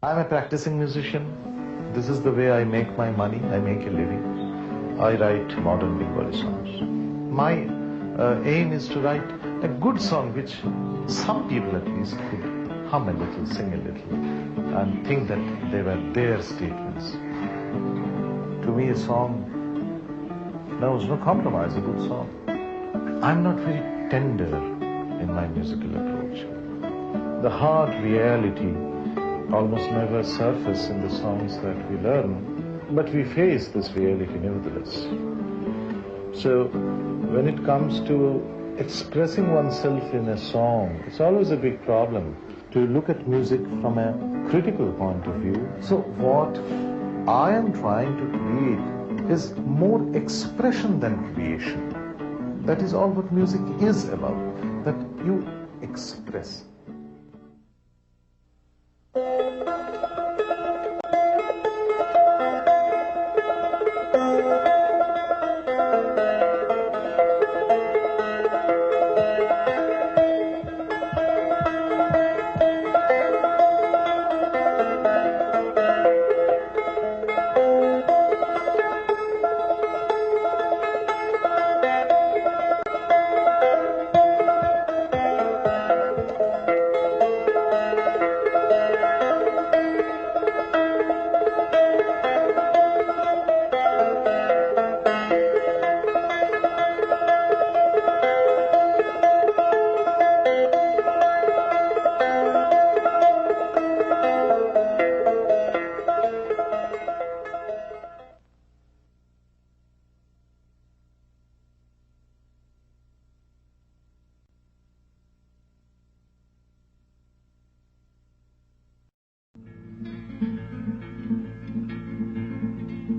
I'm a practicing musician. This is the way I make my money. I make a living. I write modern Bengali songs. My aim is to write a good song which some people at least could hum a little, sing a little, and think that they were their statements. To me, a song knows no compromise, a good song. I'm not very tender in my musical approach. The hard reality almost never surface in the songs that we learn, but we face this reality nevertheless. So when it comes to expressing oneself in a song, it's always a big problem to look at music from a critical point of view. So what I am trying to create is more expression than creation. That is all what music is about, that you express.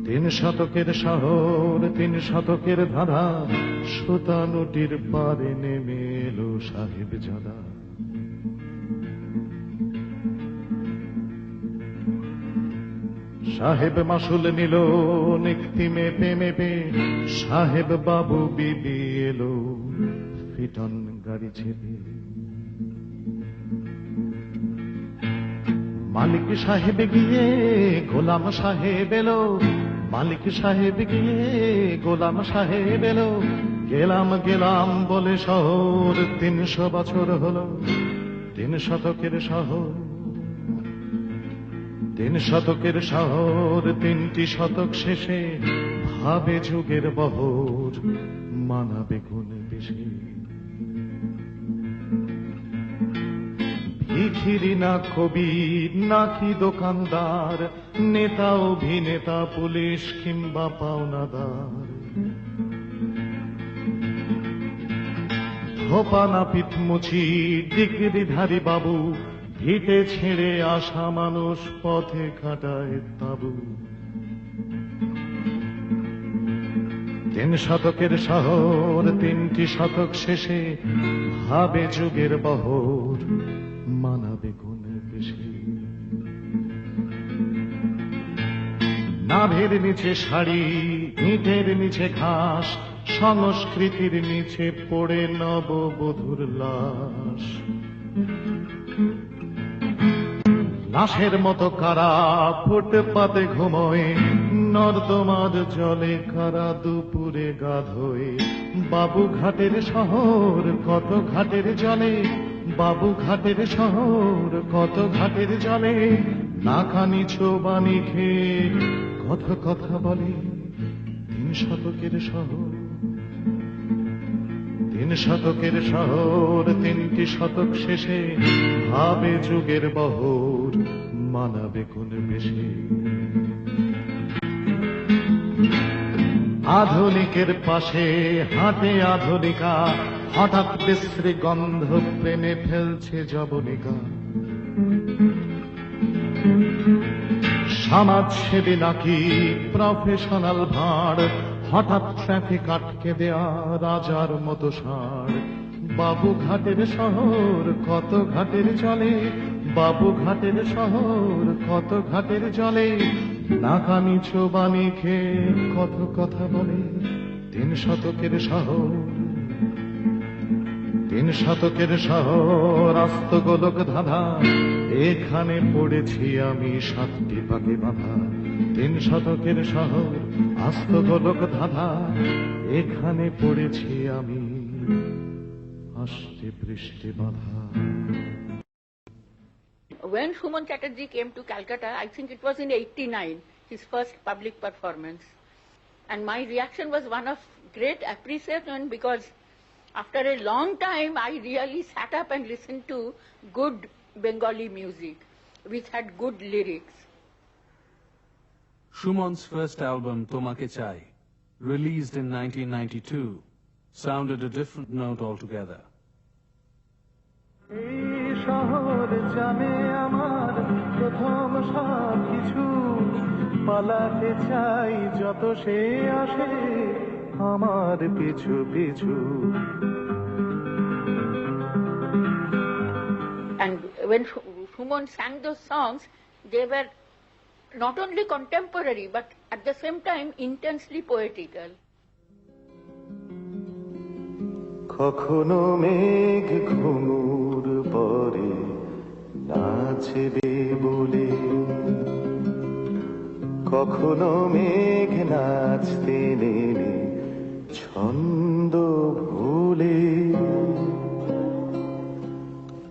তিন শতকের শহর, তিন শতকের ধারা, সুতানুটির পারে নেমে এলো সাহেব জাদা। সাহেব মাসুল নিল নিক্তি মেপে মেপে, সাহেব বাবু বিবি এলো ফিটন গাড়ি ছেপে। মালিক সাহেব গিয়ে গোলাম সাহেব এলো, মালিক সাহেব গিয়ে গোলাম সাহেব এলো, গেলাম গেলাম বলে শহর ৩০০ বছর হলো। তিন শতকের শহর, তিন শতকের শহর, তিনটি শতক শেষে ভাবে যুগের বহর, মানাবে গুণ বেশি। ভিখিরি না কবি নাকি দোকানদার, নেতা অভিনেতা পুলিশ কিংবা পাওনাদার, ধোপা না পিঠমুচি ডিগ্রিধারী বাবু, ভিটে ছেড়ে আসা মানুষ পথে কাটায় তাবু। তিন শতকের শহর, তিনটি শতক শেষে ভাবে যুগের বহর, মানাবে গুণ বেশি। নাভের নিচে শাড়ি, ইটের নিচে ঘাস, সংস্কৃতির নিচে পড়ে নববধূর লাশ। লাশের মতো কারা ফুটপাতে ঘুমোয়, নর্দমার জলে কারা দুপুরে গাধোয়। বাবুঘাটের শহর কত ঘাটের জলে, বাবুঘাটের শহর কত ঘাটের জলে, নাকানি চোবানি খেয়ে কত কথা বলে। তিন শতকের শহর, তিন শতকের শহর, তিনটি শতক শেষে ভাবে যুগের বহর, মানাবে কোন বেশি। আধুনিকের পাশে হাঁটে আধুনিকা, হঠাৎ বিশ্রী গন্ধ প্রেমে ফেলছে যবনিকা। সমাজসেবী নাকি প্রফেশনাল ভাঁড়, হঠাৎ ট্রাফিক আটকে দেয়া রাজার মতো ষাঁড়। বাবুঘাটের শহর কত ঘাটের চলে, বাবুঘাটের শহর কত ঘাটের জলে, নাকানি চোবানি খেয়ে কত কথা বলে। তিন শতকের শহর, তিন শতকের শহর আস্ত গোলক ধাঁধা, এখানে পড়েছি আমি সাতটি পাকে বাঁধা। তিন শতকের শহর আস্ত গোলক ধাঁধা, এখানে পড়েছি আমি আষ্টে পৃষ্ঠে বাঁধা। When Suman Chatterjee came to Calcutta, I think it was in '89, his first public performance. And my reaction was one of great appreciation, because after a long time I really sat up and listened to good Bengali music which had good lyrics. Suman's first album, Tomake Chai, released in 1992, sounded a different note altogether. এই শহর জানে আমার প্রথম সব কিছু, পালাতে চাই যত সে আসে আমার পিছু পিছু। And when Suman sang those songs, they were not only contemporary but at the same time intensely poetical. কখনো মেঘ ঘুঙুর পরে নাচবে বলে, কখনো মেঘ নাচতে নেমে ছন্দ ভুলে,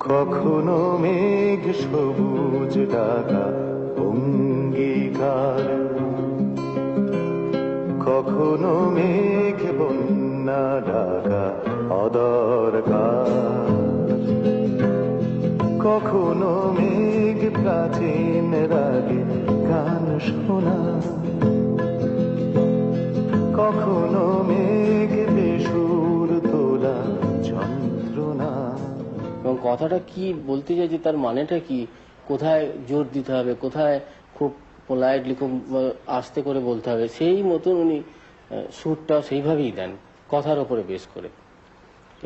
কখনো মেঘ সবুজ ডাকা অঙ্গীকার, কখনো মেঘ বন্যা ডাকা অদরকার, কখনো মেঘ প্রাচীন রাগে গান শোনা, কখনো মেঘ বেসুর তোলা যন্ত্রণা। এবং কথাটা কি বলতে চাইছে, তার মানেটা কি, কোথায় জোর দিতে হবে, কোথায় খুব পোলাইটলি খুব আস্তে করে বলতে হবে, সেই মতন উনি সুরটা সেইভাবেই দেন কথার উপরে বেস করে,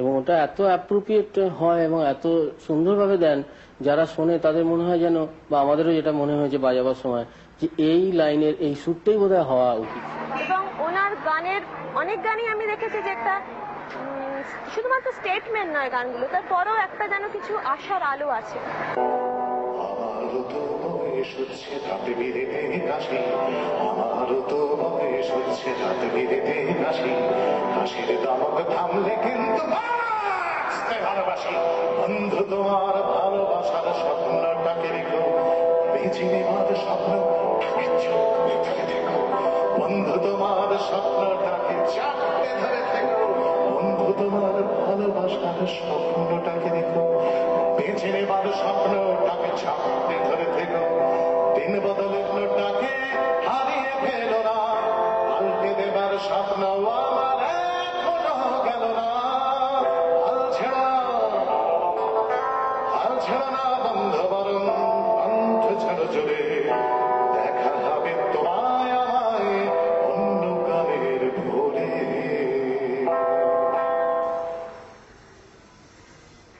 এবং ওটা এত অ্যাপ্রোপ্রিয়েট হয় এবং এত সুন্দরভাবে দেন, যারা শোনে তাদের মনে হয় যেন, বা আমাদেরও যেটা মনে হয়েছে বাজাবার সময়, যে এই লাইনের এই সুরটাই বোধহয় হওয়া উচিত। এবং ওনার গানের অনেক গানই আমি দেখেছি যে একটা শুধুমাত্র স্টেটমেন্ট নয় গানগুলো, তারপরেও একটা যেন কিছু আশার আলো আছে। আমারও তো বয়স হচ্ছে রাত বিরেতে কাশি, আমারও তো বয়স হচ্ছে রাত বিরেতে কাশি, কাশির দমক থামলে কিন্তু বাঁচতে ভালোবাসি। বন্ধু তোমার ভালোবাসার স্বপ্নটাকে রেখো, বেঁচে নেওয়ার স্বপ্নটাকে চোখে ধরে দেখো, বন্ধু তোমার স্বপ্নটাকে চাপতে ধরে থেকো, বন্ধু তোমার ভালোবাসার স্বপ্নটাকে রেখো, বেঁচে নেবার স্বপ্নটাকে ছাপতে ধরে থেকো, দিন বদলের নোটাকে হারিয়ে ফেলো না, পাল্টে দেবার স্বপ্ন আমার এখনো গেল না। হাল ছেড়ো না বন্ধু, বরং কণ্ঠ ছাড়ো জোরে, দেখা হবে তোমায় আমায় অন্য গানের ভোরে।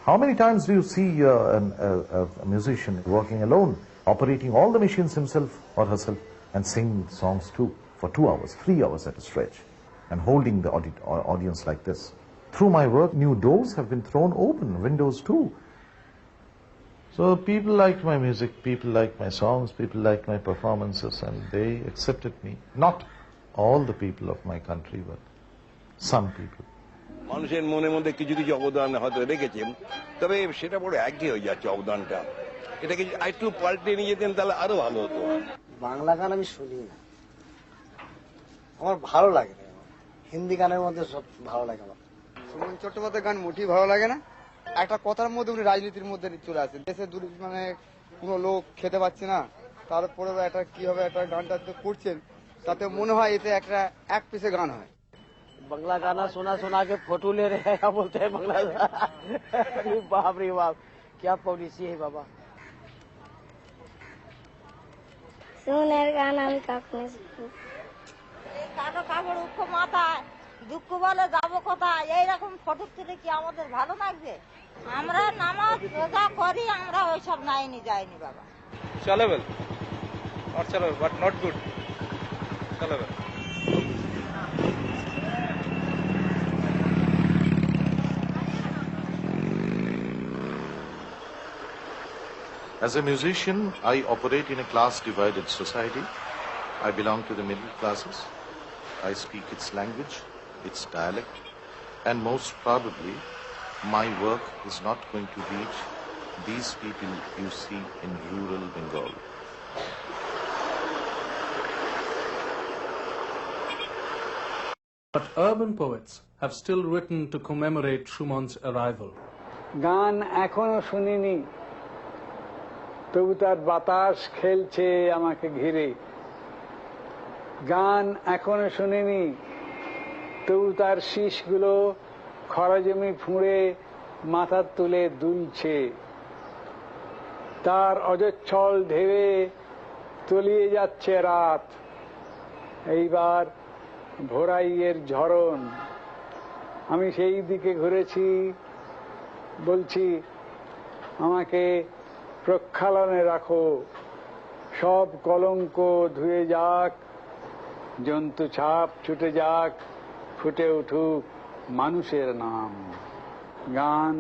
How many times do you see a musician working alone, operating all the machines himself or herself, and singing songs too for 2 hours, 3 hours at a stretch, and holding the audience like this? Through my work, new doors have been thrown open, windows too. So people like my music, people like my songs, people like my performances, and they accepted me. Not all the people of my country, but some people. মানুষের মনের মধ্যে কিছু কিছু অবদান হয়তো রেখেছেন, তবে সেটা বড় একই হয়ে যাচ্ছে অবদানটা। এটাকে একটু পাল্টে নিয়ে যেতেন তাহলে আরো ভালো হতো। বাংলা গান আমি শুনি না, আমার ভালো লাগে না, হিন্দি গানের মধ্যে সব ভালো লাগে আমার। সুমন চট্টোপাধ্যায়ের গান মোটেই ভালো লাগে না। একটা কথার মধ্যে উনি রাজনীতির মধ্যে চলে আসেন, দেশে মানে কোনো লোক খেতে পাচ্ছে না, তারপরে একটা কিভাবে একটা গানটা করছেন, তাতে মনে হয় এতে একটা এক পিসে গান হয়। बांग्ला गाना सुना सुना के फोटो ले रहे हैं, क्या बोलते हैं बांग्ला। बाप रे बाप, क्या पॉलिसी है बाबा। সুমনের গান আমি কখনো কাটো কাপড় উক্ষ মাথায় দুঃখ বলে যাবো কোথায়, এইরকম ফটো তুলে কি আমাদের ভালো লাগবে? আমরা নামাজ রোজা করি, আমরা ওইসব নাইনি যাইনি বাবা। চলেবেল নট চলেবেল বাট নট গুড চলেবেল। As a musician, I operate in a class-divided society. I belong to the middle classes. I speak its language, its dialect, and most probably, my work is not going to reach these people you see in rural Bengal. But urban poets have still written to commemorate Shuman's arrival. গান এখনো শুনিনি, তবু তার বাতাস খেলছে আমাকে ঘিরে। গান এখনো শুনিনি, তবু তার শীষগুলো খরাজমি ফুঁড়ে মাথার তুলে দুলছে। তার অজচ্ছল ঢেউয়ে তলিয়ে যাচ্ছে রাত। এইবার ভোরাইয়ের ঝরণ। আমি সেই দিকে ঘুরেছি, বলছি আমাকে প্রক্ষালনে রাখো। সব কলঙ্ক ধুয়ে যাক, জন্তু ছাপ ছুটে যাক, ফুটে উঠুক মানুষের নাম। গান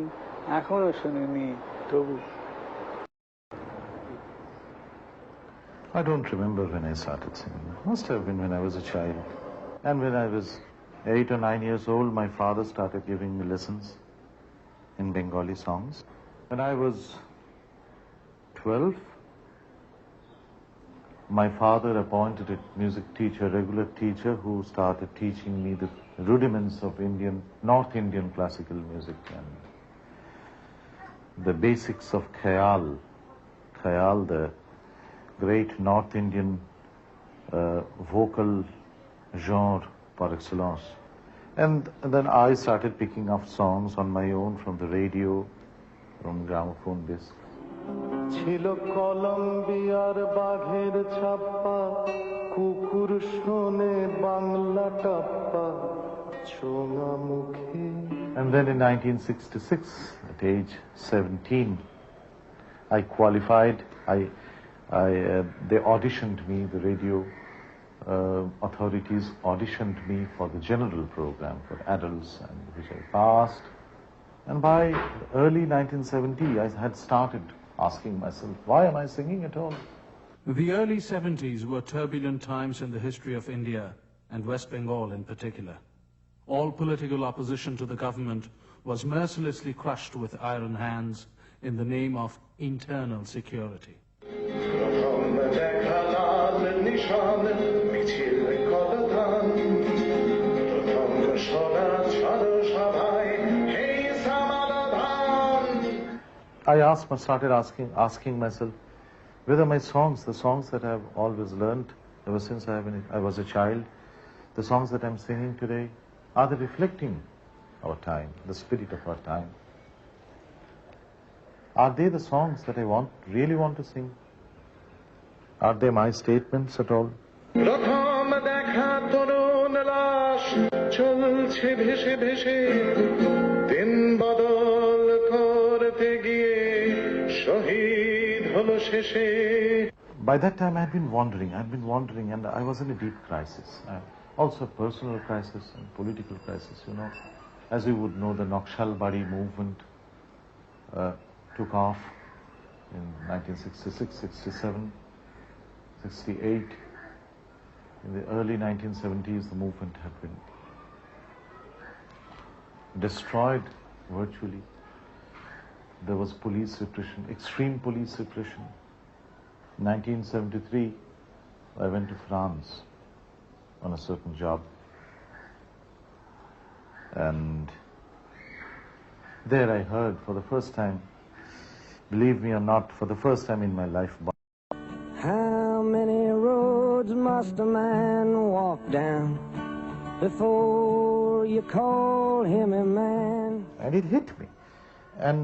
এখনো শুনিনি, তবু। I don't remember when I started singing. It must have been when I was a child. And when I was 8 or 9 years old, my father started giving me lessons in Bengali songs. When I was 12, my father appointed a music teacher, regular teacher, who started teaching me the rudiments of North Indian classical music and the basics of Khayal, the great North Indian vocal genre par excellence. And then I started picking up songs on my own from the radio, from gramophone disc. ছিল কলম্বিয়ার বাঘের ছাপ্পা, কুকুর শোনে বাংলা টাপ্পা, ছোঙা মুখে। And then in 1966, at age 17, I qualified. They auditioned me, the radio authorities auditioned me for the general program for adults, and which I passed. And by early 1970, I had started asking myself, why am I singing at all? The early 70s were turbulent times in the history of India, and West Bengal in particular. All political opposition to the government was mercilessly crushed with iron hands in the name of internal security. I started asking myself whether my songs, the songs that I've always learned ever since I was a child, the songs that I'm singing today, are they reflecting our time, the spirit of our time? Are they the songs that I really want to sing? Are they my statements at all? প্রথম দেখা তরুণ লাশ চলছে ভেসে ভেসে, দিন বদল করতে গিয়ে শহীদ হলো শেষে। By that time I'd been wandering, and I was in a deep crisis. Also a personal crisis and political crisis, you know. As you would know, the Naxalbari movement took off in 1966, 67, 68. In the early 1970s, the movement had been destroyed virtually. There was police repression, extreme police repression. In 1973, I went to France on a certain job. And there I heard for the first time, believe me or not, for the first time in my life. How many roads must a man walk down before you call him a man? And it hit me. And,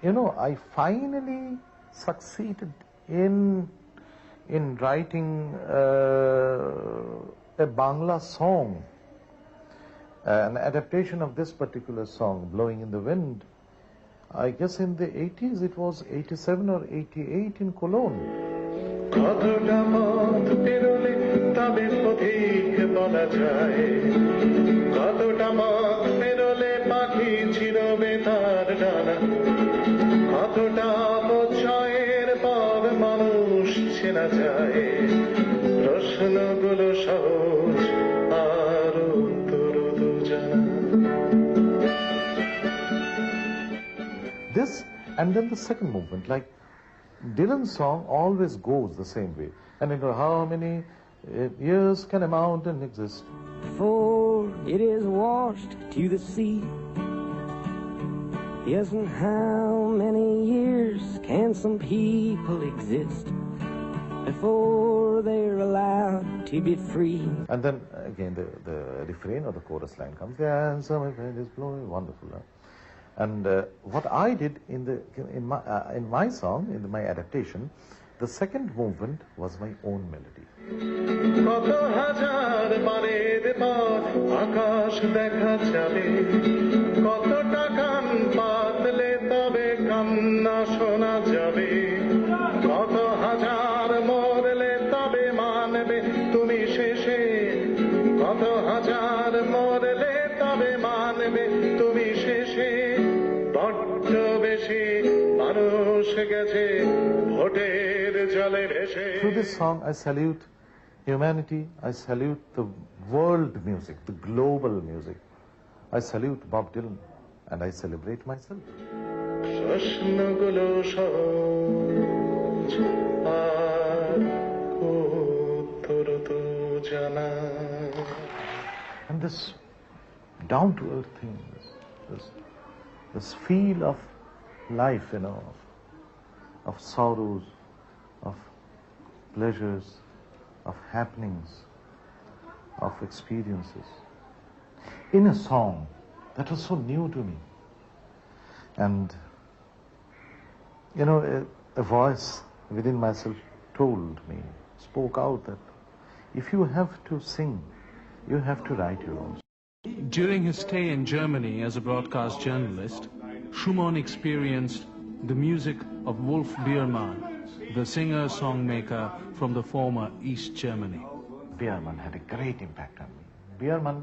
you know, I finally succeeded in writing a Bangla song, an adaptation of this particular song, Blowing in the Wind. I guess in the 80s, it was 87 or 88 in Cologne. কতটা পথ পেরোলে তবে পথিক বলা যায়, কতটা পথ পেরোলে পাখি ছিড়বে তার ডানা, কতটা অপচয়ের প্রশ্নগুলো সহজ আর উত্তর Dujana. This and then the second movement, like Dylan's song always goes the same way. And you know, how many years can a mountain exist? Before it is washed to the sea. Yes, and how many years can some people exist before they're allowed to be free? And then again the refrain or the chorus line comes. Yeah, summer wind is blowing, wonderful. Huh? And what I did in my song, in my adaptation, the second movement was my own melody. কত হাজার বারের পর আকাশ দেখা যাবে, কতটা কান পাতলে তবে কান্না শোনা যাবে, কত হাজার মরলে তবে মানবে তুমি শেষে, কত হাজার মরলে তবে মানবে তুমি শেষে, বড্ড বেশি মানুষ গেছে ভোটের জলে ভেসে। Through this song I salute humanity, I salute the world music, the global music. I salute Bob Dylan and I celebrate myself. প্রশ্নগুলো সহজ আর উত্তর Dujana. And this down-to-earth thing, this feel of life, you know, of sorrows, of pleasures, of happenings, of experiences, in a song that was so new to me. And, you know, a voice within myself told me, spoke out that if you have to sing, you have to write your own. During his stay in Germany as a broadcast journalist, Schumann experienced the music of Wolf Biermann, the singer-songmaker from the former East Germany. Biermann had a great impact on me. Biermann,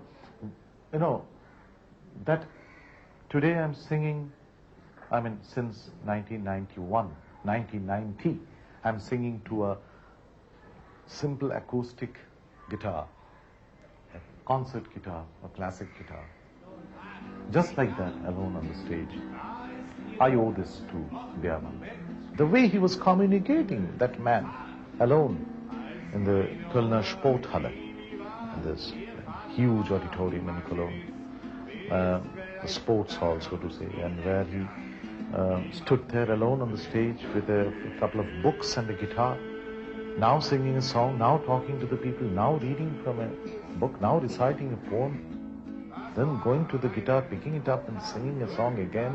you know, that today I'm singing, I mean, since 1990, I'm singing to a simple acoustic guitar, a concert guitar, a classic guitar. Just like that, alone on the stage. I owe this to Biermann. The way he was communicating, that man, alone, in the Kölner Sporthalle, in this huge auditorium in Cologne, the sports hall, so to say, and where he stood there alone on the stage with a couple of books and a guitar, now singing a song, now talking to the people, now reading from a book, now reciting a poem, then going to the guitar, picking it up and singing a song again.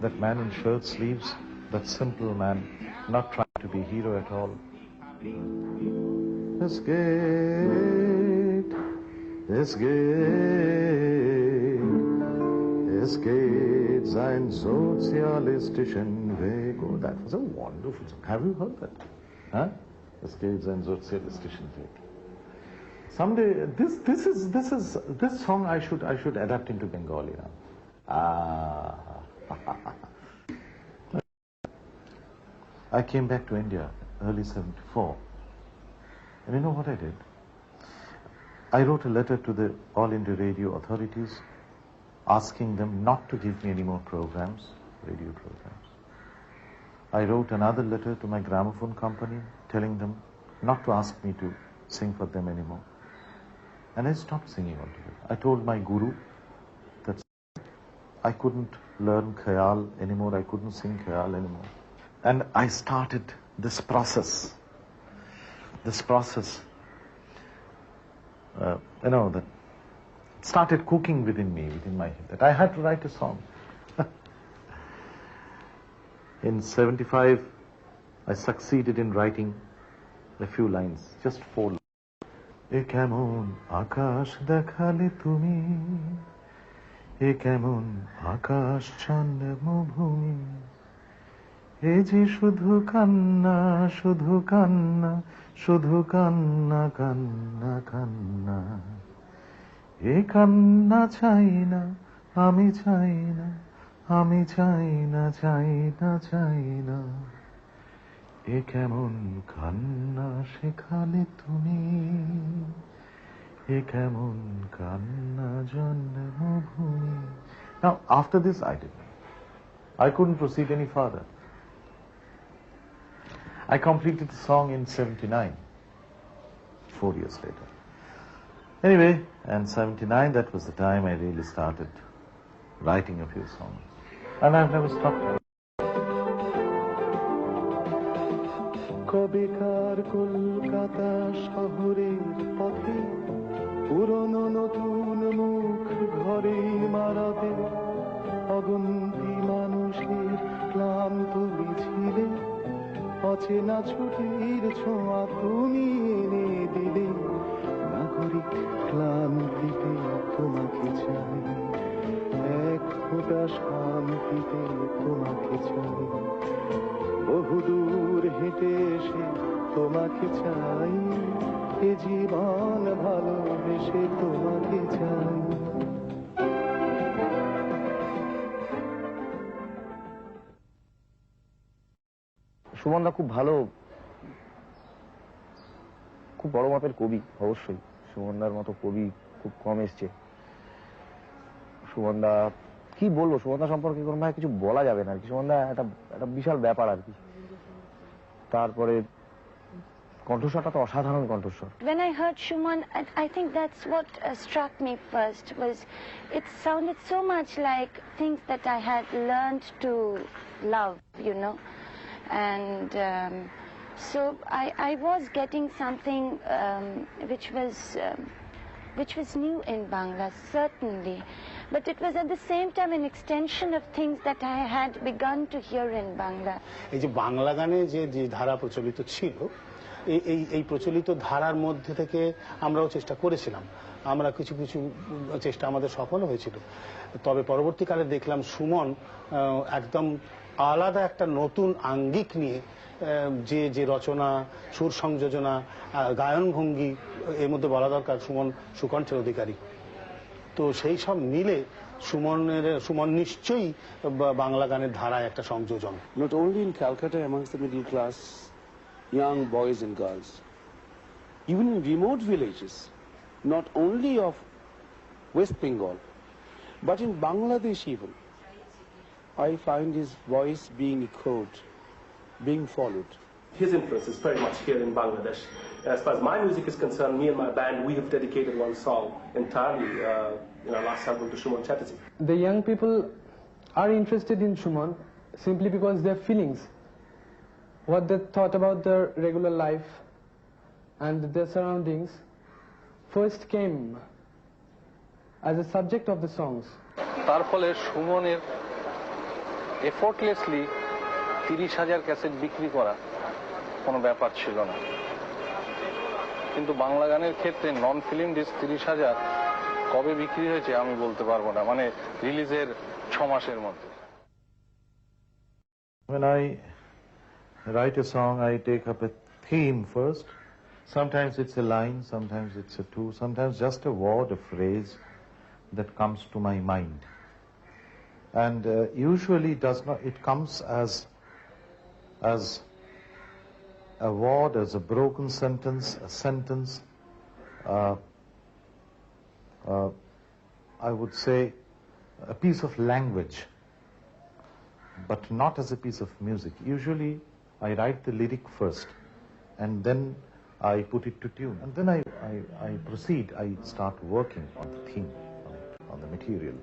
That man in shirt sleeves, that simple man, not trying to be a hero at all. Es geht sein sozialistischen Weg. Oh, that was a wonderful song. Have you heard that? Huh? Es geht sein sozialistischen Weg. Someday, this song I should adapt into Bengali now. I came back to India early 74. And you know what I did? I wrote a letter to the All India Radio authorities asking them not to give me any more programs, radio programs. I wrote another letter to my gramophone company telling them not to ask me to sing for them anymore. And I stopped singing altogether. I told my guru that I couldn't learn Khayal anymore, I couldn't sing Khayal anymore. And I started this process, you know, that started cooking within me, within my head, that I had to write a song. In 75, I succeeded in writing a few lines, just 4 lines. E kemon akash dekhale tumi, e kemon akash chandrabhumi, e je shudhu kanna, shudhu kanna, shudhu kanna, kanna, kanna. E kanna chaina, ami chaina, ami chaina, chaina, chaina. এ কেমন কান্না সেখানে তুমি, এ কেমন কান্না জন্মভূমি. Now, after this, I did not. I couldn't proceed any further. I completed the song in 79, 4 years later. Anyway, and 79, that was the time I really started writing a few songs. And I've never stopped. কবেকার Kolkata শহরের পথে পুরনো নতুন মুখ ঘরে মারাবে, অগন্তি মানুষের ক্লান্ত মিছিলে অচেনা ছুটির ছোঁয়া তুমি এনে দিলে, নাগরিক ক্লান্তিতে তোমাকে চাই, এক ফোঁটা শান্তিতে তোমাকে চাই, বহুদূর হেঁটে এসে তোমাকে চাই, এ জীবন ভালোবেসে তোমাকে চাই. সুমনদা খুব ভালো, খুব বড় মাপের কবি, অবশ্যই সুমনদার মতো কবি খুব কম এসছে। সুমনদা কি বলবো, সুমনদা সম্পর্কে কোনো ভাই কিছু বলা যাবে না আর কি। সুমনদা একটা বিশাল ব্যাপার আর কি। তারপরে কণ্ঠস্বরটা তো অসাধারণ কণ্ঠস্বর। When I heard Shuman, I think that's what struck me first, was it sounded so much like things that I had learned to love, you know. And so I was getting something which was new in Bangla, certainly. But it was at the same time an extension of things that I had begun to hear in Bangla. এই যে বাংলা গানে যে ধারা প্রচলিত ছিল, এই প্রচলিত ধারার মধ্যে থেকে আমরাও চেষ্টা করেছিলাম। আমরা কিছু কিছু চেষ্টা আমাদের সফল হয়েছিল। তবে পরবর্তীকালে দেখলাম সুমন একদম আলাদা একটা নতুন আঙ্গিক নিয়ে যে রচনা, সুর সংযোজনা, গায়ন ভঙ্গি, এর মধ্যে বলা দরকার সুমন সুকণ্ঠের অধিকারী। তো সেই সব মিলে সুমন নিশ্চয়ই বাংলা গানের ধারায় একটা সংযোজন। Not only in Calcutta amongst the middle class young boys and girls, even in remote villages, not only of West Bengal, but in Bangladesh even, I find his voice being echoed, being followed. His influence is very much here in Bangladesh. As far as my music is concerned, me and my band, we have dedicated one song entirely in our last album to Shuman Chattopadhyay. The young people are interested in Shuman simply because their feelings, what they thought about their regular life and their surroundings, first came as a subject of the songs. তার ফলে সুমনের effortlessly 30,000 cassette বিক্রি করা কোনো ব্যাপার ছিল না। কিন্তু বাংলা গানের ক্ষেত্রে নন ফিল্ম ডিস্ক 30,000 কবে বিক্রি হয়েছে আমি বলতে পারবো না, মানে রিলিজের 6 মাসের মধ্যে। When I write a song, I take up a theme first. Sometimes it's a line, sometimes it's a two, sometimes just a word, a phrase that comes to my mind. And usually it comes as a word, as a broken sentence, a sentence, I would say a piece of language, but not as a piece of music. Usually I write the lyric first and then I put it to tune, and then I proceed, I start working on the theme, on the material.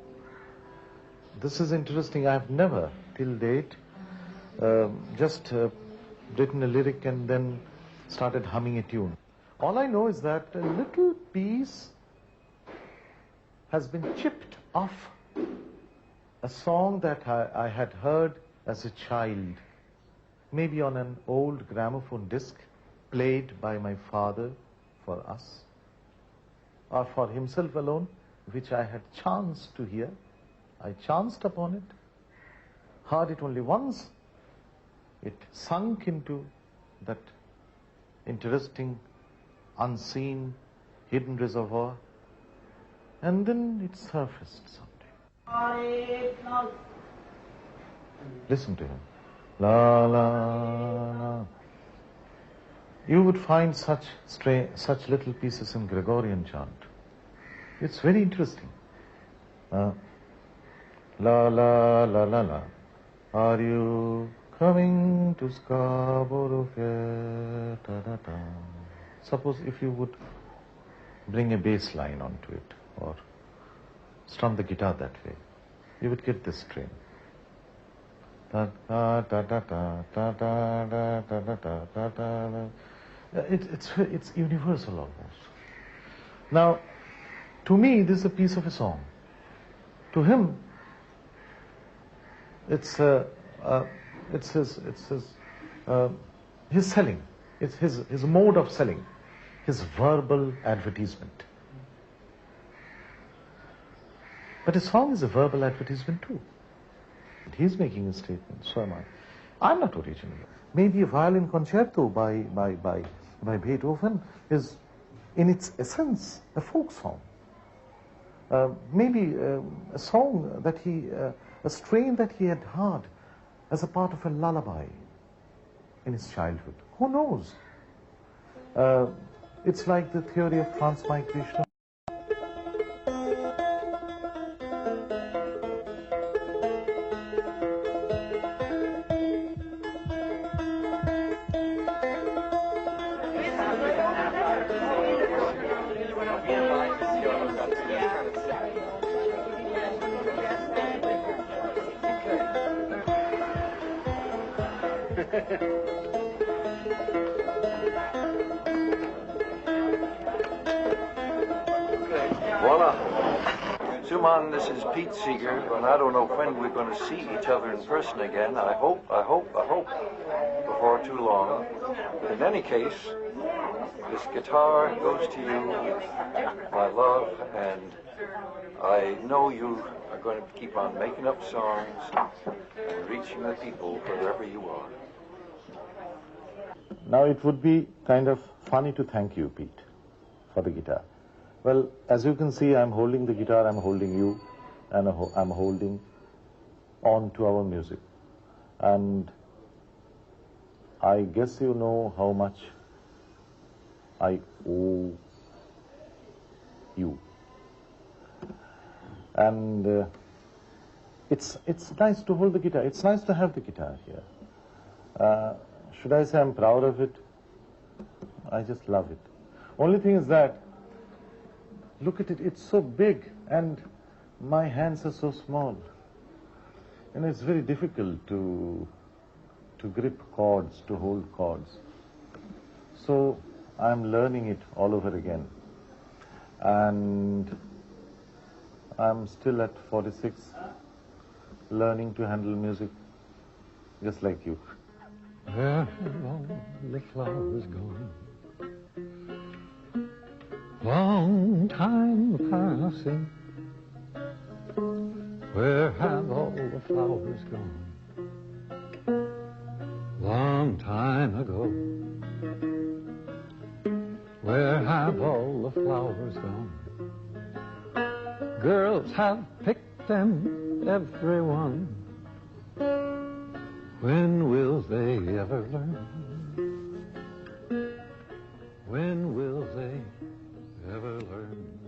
This is interesting. I have never till date just written a lyric and then started humming a tune. All I know is that a little piece has been chipped off a song that I had heard as a child, maybe on an old gramophone disc played by my father for us, or for himself alone, which I had chanced to hear. I chanced upon it, heard it only once. It sunk into that interesting, unseen, hidden reservoir, and then it surfaced someday. Listen to him. La la la. You would find such little pieces in Gregorian chant. It's very interesting. La la la la la. Are you coming to Scarborough Fair? Da, da, da. Suppose if you would bring a bass line onto it or strum the guitar that way, you would get this strain. Da, da, da, da, da, da, da, da, da, da, da, da. It's universal almost. Now, to me, this is a piece of a song. To him, it's his selling. It's his mode of selling, his verbal advertisement. But a song is a verbal advertisement too. He's making a statement, so am I. I'm not original. Maybe a violin concerto by Beethoven is, in its essence, a folk song. Maybe a song that a strain that he had heard as a part of a lullaby in his childhood. Who knows? It's like the theory of transmigration. Voila. Suman, this is Pete Seeger, and I don't know when we're going to see each other in person again. I hope, before too long. In any case, this guitar goes to you, my love, and I know you are going to keep on making up songs and reaching the people wherever you are. Now it would be kind of funny to thank you, Pete, for the guitar. Well, as you can see, I'm holding the guitar, I'm holding you, and I'm holding on to our music. And I guess you know how much I owe you. And it's nice to hold the guitar. It's nice to have the guitar here. Should I say I'm proud of it? I just love it. Only thing is that, look at it, it's so big and my hands are so small. And it's very difficult to grip chords, to hold chords. So I'm learning it all over again. And I'm still at 46, learning to handle music just like you. Where have all the flowers gone? Long time passing. Where have all the flowers gone? Long time ago. Where have all the flowers gone? Girls have picked them, everyone. When will they ever learn? When will they ever learn?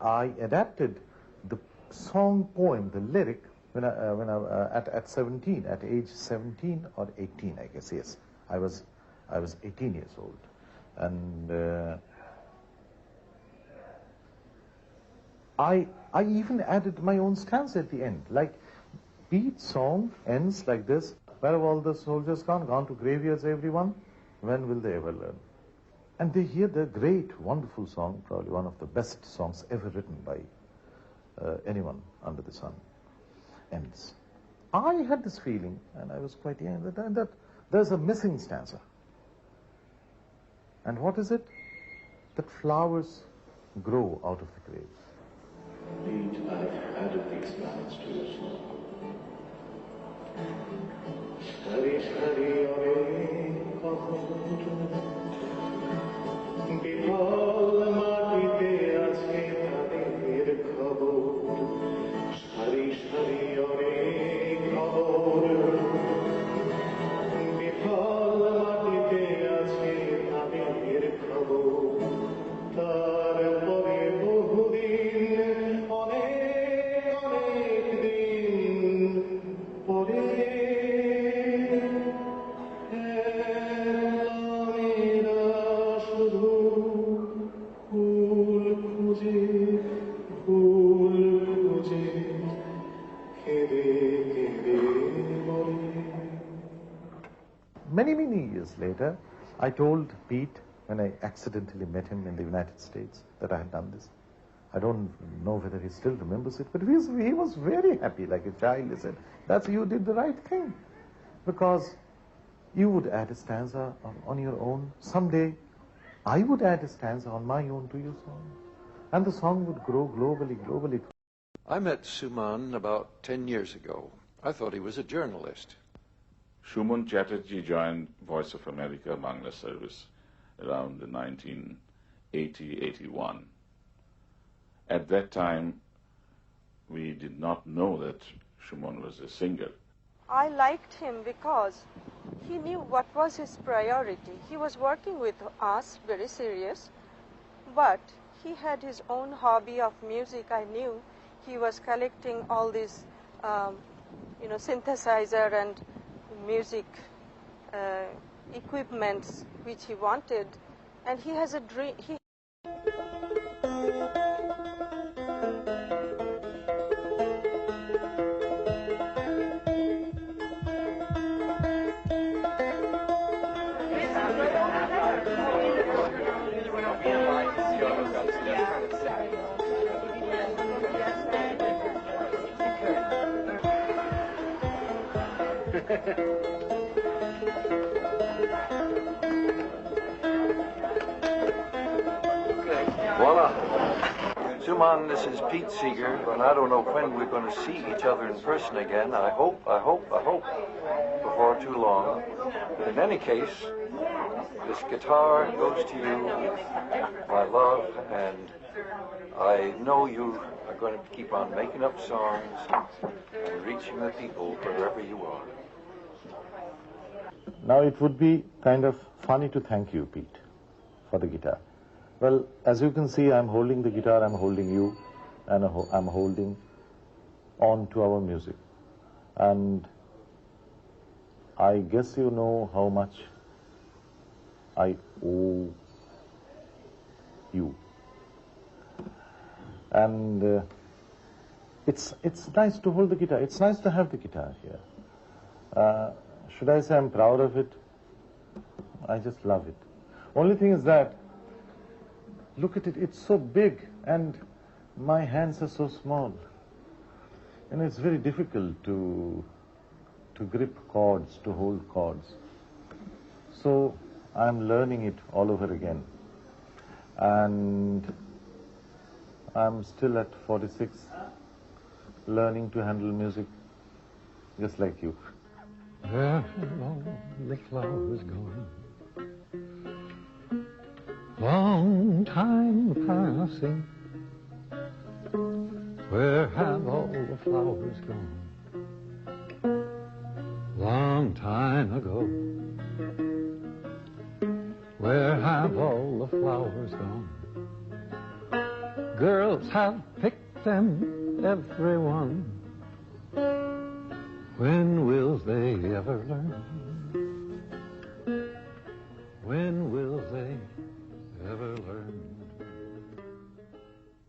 I adapted the song poem, the lyric, when I at 17, at age 17 or 18, I guess. Yes, I was 18 years old, and I even added my own stanza at the end, like. Beat song ends like this. Where have all the soldiers gone? Gone to graveyards, everyone? When will they ever learn? And they hear the great, wonderful song, probably one of the best songs ever written by anyone under the sun, ends. I had this feeling, and I was quite young, that there's a missing stanza. And what is it? That flowers grow out of the grave. Pete, I've added these lines to your song. Shari shari ore বিফল মাটিতে আছে তাদের খবর সারি সারি ওরে খবর বিফল মাটিতে years later, I told Pete, when I accidentally met him in the United States, that I had done this. I don't know whether he still remembers it, but he was very happy, like a child. He said, you did the right thing. Because you would add a stanza on your own. Someday, I would add a stanza on my own to your song. And the song would grow globally. I met Suman about 10 years ago. I thought he was a journalist. Suman Chattopadhyay joined Voice of America Bangla service around 1980-81. At that time, we did not know that Suman was a singer. I liked him because he knew what was his priority. He was working with us, very serious, but he had his own hobby of music. I knew he was collecting all these, synthesizer and music equipments which he wanted, and he has a dream. Voila. Suman, this is Pete Seeger, and I don't know when we're going to see each other in person again. I hope, before too long. But in any case, this guitar goes to you, my love, and I know you are going to keep on making up songs and reaching the people wherever you are. Now it would be kind of funny to thank you, Pete, for the guitar. Well, as you can see, I'm holding the guitar, I'm holding you, and I'm holding on to our music. And I guess you know how much I owe you. And it's nice to hold the guitar. It's nice to have the guitar here. Should I say I'm proud of it? I just love it. Only thing is that, look at it, it's so big and my hands are so small. And it's very difficult to grip chords, to hold chords. So I'm learning it all over again. And I'm still at 46, learning to handle music just like you. Where have all the flowers gone? Long time passing. Where have all the flowers gone? Long time ago. Where have all the flowers gone? Girls have picked them, everyone. When will they ever learn? When will they ever learn?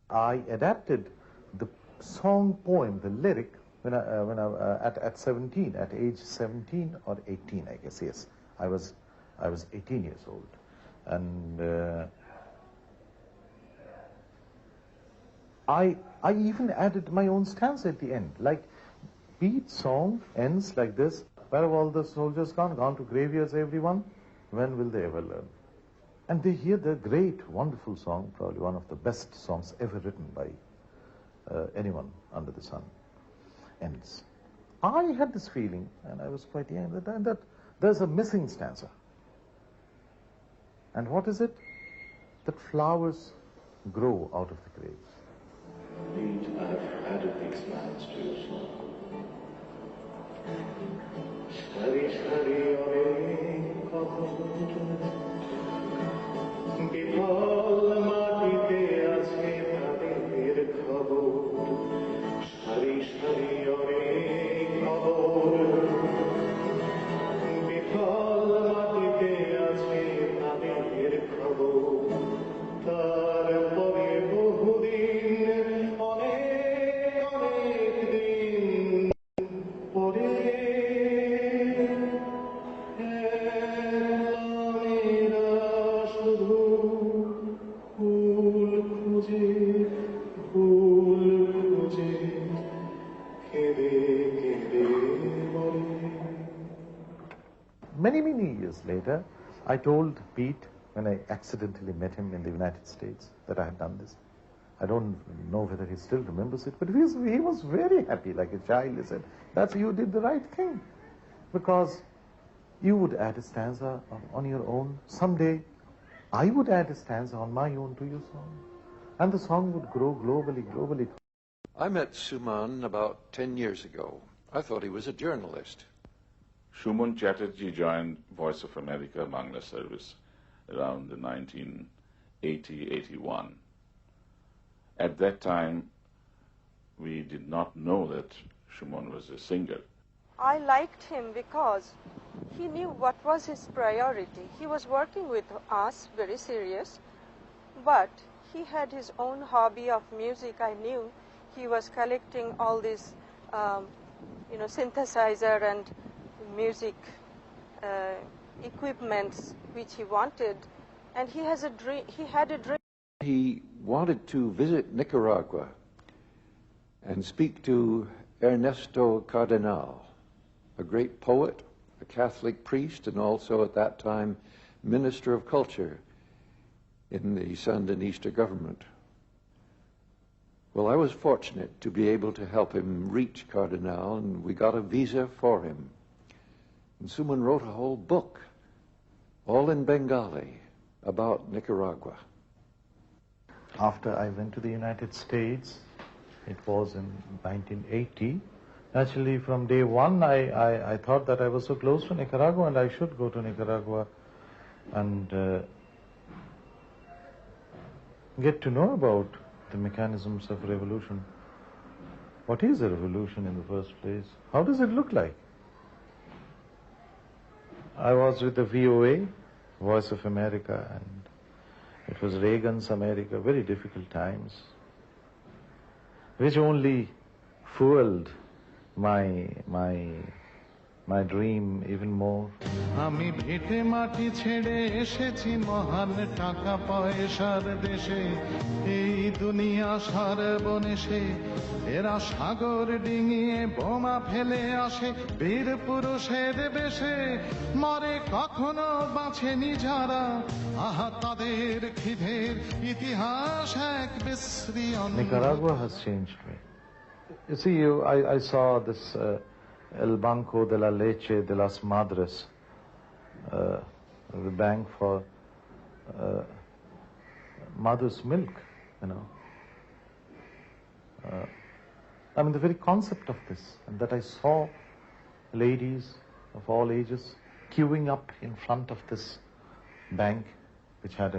I adapted the song poem, the lyric, at 17, at age 17 or 18, I guess. Yes, I was 18 years old, and I even added my own stanza at the end, like. Pete's song ends like this: where have all the soldiers gone? Gone to graveyards, everyone? When will they ever learn? And they hear the great, wonderful song, probably one of the best songs ever written by anyone under the sun, ends. I had this feeling, and I was quite young, that there's a missing stanza. And what is it? That flowers grow out of the graves. Indeed, I've added these lines to your song. সারি সারি অনেক কবর বিফল মাটিতে আছে তাদের খবর সারি সারি অনেক কবর বিফল মাটিতে আছে তাদের খবর তারপরে বহুদিন অনেক দিন পরে Many years later, I told Pete, when I accidentally met him in the United States, that I had done this. I don't know whether he still remembers it, but he was very happy, like a child. He said, "That's, you did the right thing, because you would add a stanza on your own. Someday, I would add a stanza on my own to your song, and the song would grow globally." I met Suman about 10 years ago. I thought he was a journalist. Shuman Chattopadhyay joined Voice of America Bangla service around the 1980-81. At that time, we did not know that Shuman was a singer. I liked him because he knew what was his priority. He was working with us, very serious, but he had his own hobby of music. I knew he was collecting all these, synthesizer and music equipments which he wanted, and he has a dream. He had a dream. He wanted to visit Nicaragua and speak to Ernesto Cardenal, a great poet, a Catholic priest, and also at that time Minister of Culture in the Sandinista government. Well, I was fortunate to be able to help him reach Cardenal, and we got a visa for him. And Suman wrote a whole book, all in Bengali, about Nicaragua. After I went to the United States, it was in 1980. Actually, from day one, I thought that I was so close to Nicaragua and I should go to Nicaragua and get to know about the mechanisms of revolution. What is a revolution in the first place? How does it look like? I was with the VOA, Voice of America, and it was Reagan's America, very difficult times, which only fueled my dream even more. আমি ভিটে মাটি ছেড়ে এসেছি মহান টাকা পয়সার দেশে এই দুনিয়া সর্বনেশে এরা সাগর ডিঙিয়ে বোমা ফেলে আসে বীর পুরুষের বেশে মরে কখনো বাঁচেনি যারা আহা তাদের খিদের ইতিহাস এক বিশ্রী Nicaragua has changed me. You see, I saw this El Banco de la Leche de las Madres, the bank for mother's milk, I mean, the very concept of this, and that I saw ladies of all ages queuing up in front of this bank, which had a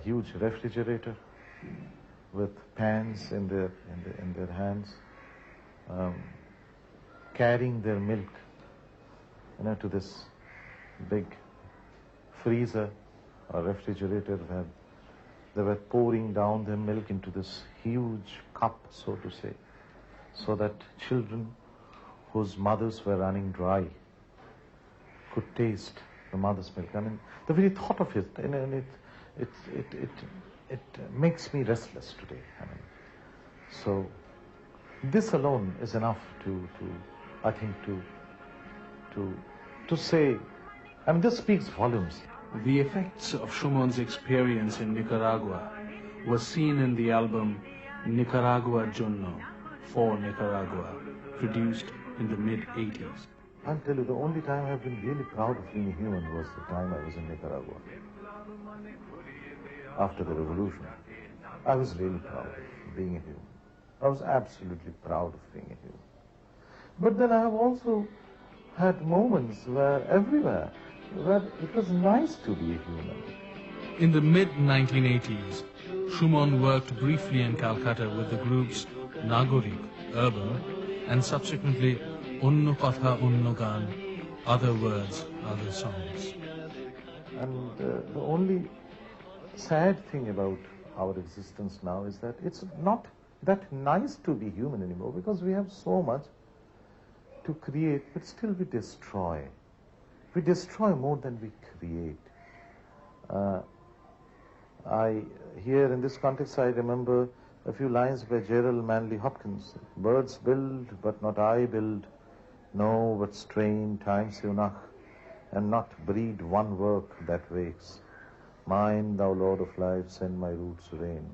huge refrigerator with pans in their hands, carrying their milk, to this big freezer or refrigerator where they were pouring down their milk into this huge cup, so to say, so that children whose mothers were running dry could taste the mother's milk. I mean, the very thought of it, it makes me restless today. I mean, so this alone is enough I think to say, I mean, this speaks volumes. The effects of Shuman's experience in Nicaragua were seen in the album Nicaragua Jonno, for Nicaragua, produced in the mid-80s. I'll tell you, the only time I've been really proud of being a human was the time I was in Nicaragua. After the revolution, I was really proud of being a human. I was absolutely proud of being a human. But then I have also had moments where it was nice to be a human. In the mid-1980s, Shuman worked briefly in Calcutta with the groups Nagorik, Urban, and subsequently Unno Kotha Unno Gan, Other Words, Other Songs. And the only sad thing about our existence now is that it's not that nice to be human anymore, because we have so much to create, but still we destroy. We destroy more than we create. Here in this context, I remember a few lines by Gerald Manley Hopkins. Birds build, but not I build. No, but strain time Sunach, and not breed one work that wakes. Mine, thou Lord of life, send my roots rain.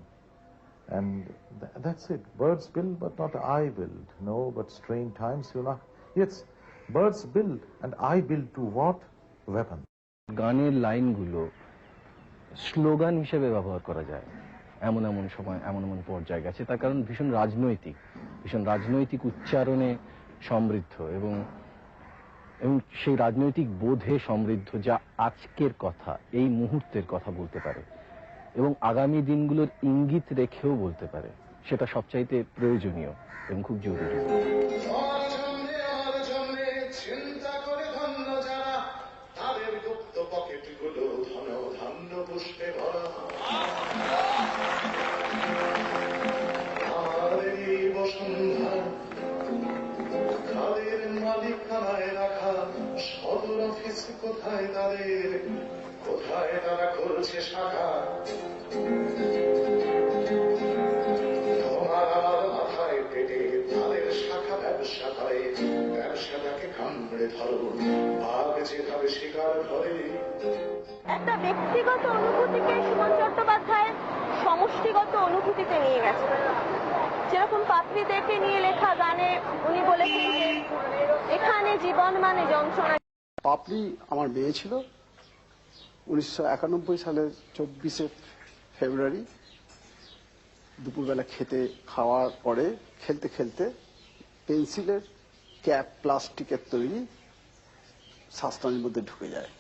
And that's it. Birds build, but not I build. No, but strain time Sunach. Yes, birds build, and I build to what? Weapon. গানের লাইনগুলো slogan হিসেবে ব্যবহার করা যায় এমন এমন সময় এমন এমন পর্যায়ে গেছে, তার কারণ ভীষণ রাজনৈতিক উচ্চারণে সমৃদ্ধ এবং সেই রাজনৈতিক বোধে সমৃদ্ধ, যা আজকের কথা, এই মুহূর্তের কথা বলতে পারে এবং আগামী দিনগুলোর ইঙ্গিত রেখেও বলতে পারে। সেটা সবচাইতে প্রয়োজনীয় এবং খুব জরুরি। চিন্তা করে ধন্য যারা, তাদের গুপ্ত পকেটগুলো ধন ধান্য পুষ্পে ভরা। আমাদের এই বসুন্ধরা কাদের মালিকানায় রাখা, সদর অফিস কোথায় তাদের, কোথায় তারা করছে শাখা। তোমার আমার মাথায় পেটে তাদের শাখা ব্যবসা করে, ব্যবসাটাকে কামড়ে ধরো, ভাগ যেভাবে শিকার করে। একটা ব্যক্তিগত অনুভূতিকে সুমন চট্টোপাধ্যায় সমষ্টিগত অনুভূতিতে নিয়ে গেছে। যেরকম পাত্রীদেরকে নিয়ে লেখা গানে উনি বলেছেন যে এখানে জীবন মানে যন্ত্রণা। পাপড়ি আমার মেয়ে ছিল 1991 সালের 24শে ফেব্রুয়ারি। দুপুরবেলা খাওয়ার পরে খেলতে খেলতে পেন্সিলের ক্যাপ প্লাস্টিকের তৈরি শ্বাসনালীর মধ্যে ঢুকে যায়।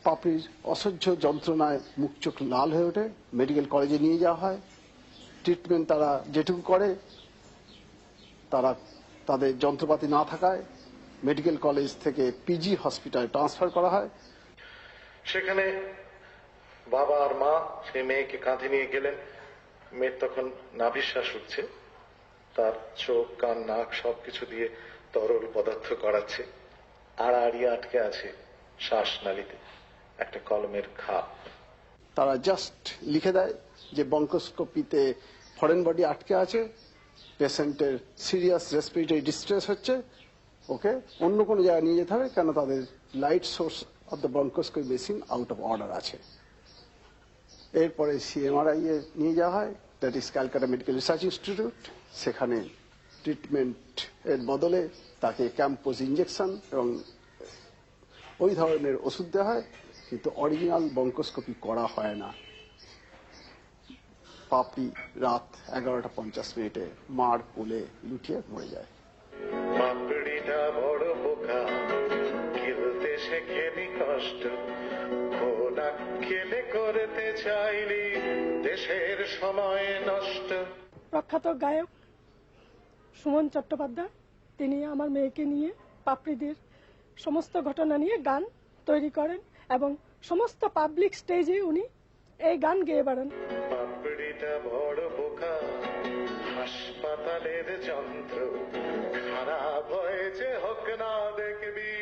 পাপড়ির অসহ্য যন্ত্রণায় মুখ চোখ লাল হয়ে ওঠে। মেডিকেল কলেজে নিয়ে যাওয়া হয়। ট্রিটমেন্ট তারা যেটুকু করে, তারা তাদের যন্ত্রপাতি না থাকায় মেডিকেল কলেজ থেকে পিজি হসপিটালে ট্রান্সফার করা হয়। সেখানে বাবা আর মা সেই মেয়েকে কাঁধে নিয়ে গেলেন। মেয়ের তখন নাভিশ্বাস উঠছে, তার চোখ কান নাক সবকিছু দিয়ে তরল পদার্থ করাচ্ছে, আড়াআড়ি আটকে আছে শ্বাসনালীতে একটা কলমের খাপ। তারা জাস্ট লিখে দেয় যে বঙ্কোস্কোপিতে ফরেন বডি আটকে আছে, পেশেন্টের সিরিয়াস রেসপিরেটরি ডিস্ট্রেস হচ্ছে, ওকে অন্য কোনো জায়গায় নিয়ে যেতে হবে, কেন তাদের light source of the bronchoscopy machine out of order আছে। এরপরে সিএমআরআই এ নিয়ে যাওয়া হয়, that is Calcutta medical research institute. সেখানে ট্রিটমেন্ট এর বদলে তাকে ক্যাম্পোজ ইঞ্জেকশন এবং ওই ধরনের ওষুধ দেওয়া হয়, কিন্তু অরিজিনাল বঙ্কোস্কোপি করা হয় না। পাপড়ি রাত 11:50 মার কোলে লুটিয়ে মরে যায়। পাপড়িটা বড় বোকা, খেলতে শেখেনি কষ্ট, খোলা খেলে করতে চাইলি দেশের সময় নষ্ট। প্রখ্যাত গায়ক সুমন চট্টোপাধ্যায়, তিনি আমার মেয়েকে নিয়ে পাপড়িদের সমস্ত ঘটনা নিয়ে গান তৈরি করেন এবং সমস্ত পাবলিক স্টেজে উনি এই গান গেয়ে বেড়ান। পাপড়িটা বড় বোকা, হাসপাতালের যন্ত্র, খারাপ হয়েছে হোক না দেখবি,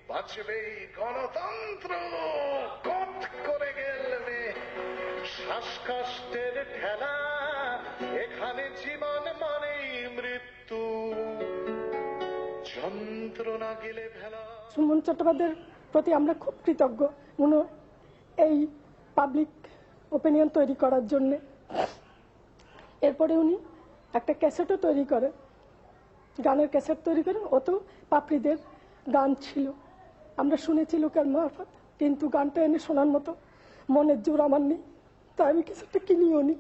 বাঁচবেই গণতন্ত্র। কট করে গেলবে শ্বাসকষ্টের ঠেলা, এখানে জীবন মানেই মৃত্যু, যন্ত্রণা গেলে ভেলা। সুমন চট্টোপাধ্যায়ের প্রতি আমরা খুব কৃতজ্ঞ, উনি এই পাবলিক ওপিনিয়ন তৈরি করার জন্য। এরপরে উনি একটা ক্যাসেটও তৈরি করেন, গানের ক্যাসেট তৈরি করেন। ওতেও পাপড়িদের গান ছিল, আমরা শুনেছি লোকের মারফত, কিন্তু গানটা এনে শোনার মতো মনের জোর আমার নেই, তাই আমি ক্যাসেটটা কিনিও নি।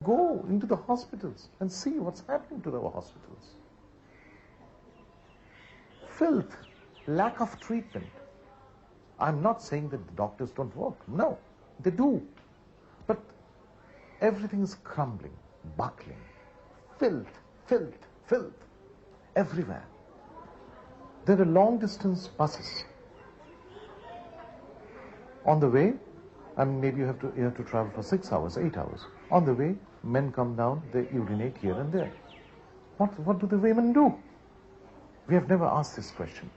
Go into the hospitals and see what's happening to our hospitals. Filth, lack of treatment. I'm not saying that the doctors don't work. No, they do. But everything is crumbling, buckling. Filth, filth, filth. Everywhere. There are long distance buses. On the way, maybe you have to travel for 6 hours, 8 hours. On the way, men come down, they urinate here and there. What do the women do? We have never asked this question.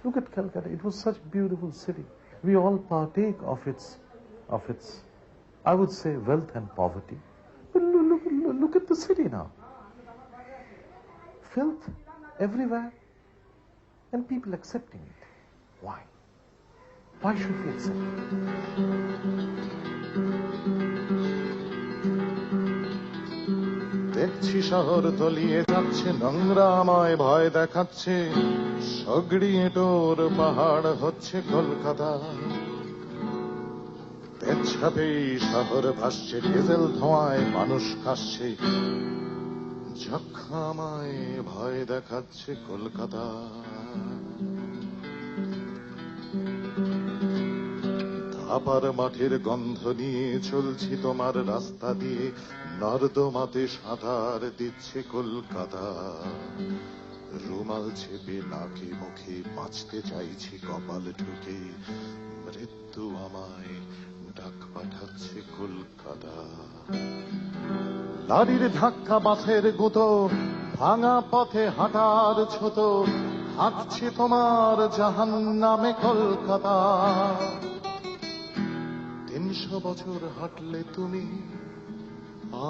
Look at Calcutta. It was such a beautiful city. We all partake of its, I would say, wealth and poverty. But look at the city now. Filth everywhere, and people accepting it. Why? Why should we accept it? দেখছি শহর তলিয়ে যাচ্ছে, নোংরাময় ভয় দেখাচ্ছে, সগড়িয়ে টোর পাহাড় হচ্ছে কলকাতা। তেজছাপেই শহর ভাসছে, ডিজেল ধোঁয়ায় মানুষ কাশছে, যক্ষাময় ভয় দেখাচ্ছে কলকাতা। ধাপার মাঠের গন্ধ নিয়ে চলছি তোমার রাস্তা দিয়ে, নর্দমাতে সাঁতার দিচ্ছে কলকাতা। রুমাল চেপে নাকে মুখে বাঁচতে চাইছি কপাল ঠুকে, মৃত্যু আমায় ডাক পাঠাচ্ছে কলকাতা। লারির ধাক্কা, বাসের গুঁতো, ভাঙা পথে হাঁটার ছোট, হাঁটছে তোমার জাহান্নামে কলকাতা। 300 বছর হাঁটলে তুমি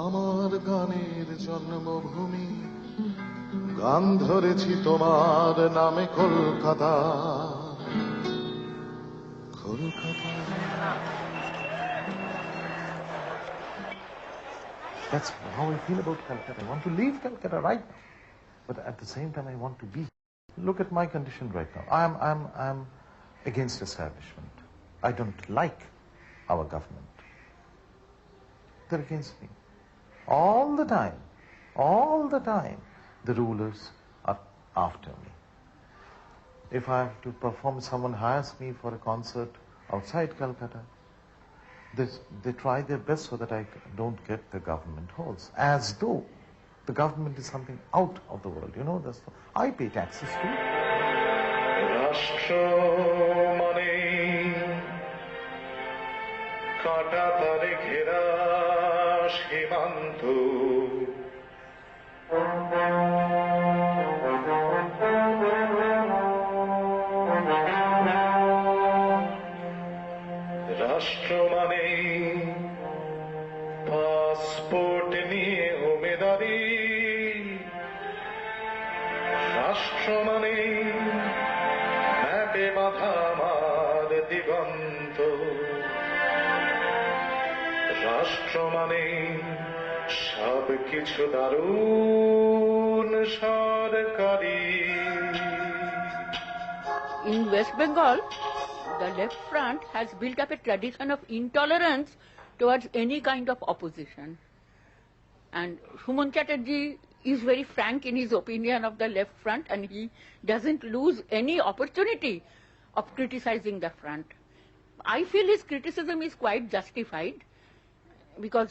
আমার গানের জন্মভূমি, গান ধরেছি তোমার নামে Kolkata, Kolkata. That's how I feel about Calcutta. I want to leave Calcutta right now, but at the same time I want to be. Look at my condition right now. I'm against establishment. I don't like our government. They're against me. All the time, the rulers are after me. If I have to perform, someone hires me for a concert outside Calcutta, they try their best so that I don't get the government halls, as though the government is something out of the world. You know, I pay taxes too. কাটা তারে ঘেরা সীমান্ত, রাষ্ট্র মানে passport নিয়ে উমেদারি, রাষ্ট্র মানে ম্যাপে বাঁধা আমার দিগন্ত, রাষ্ট্র মানে সব কিছু দারুণ সরকারি। In West Bengal, the left front has built up a tradition of intolerance towards any kind of opposition. And Suman Chatterjee is very frank in his opinion of the left front, and he doesn't lose any opportunity of criticizing the front. I feel his criticism is quite justified, because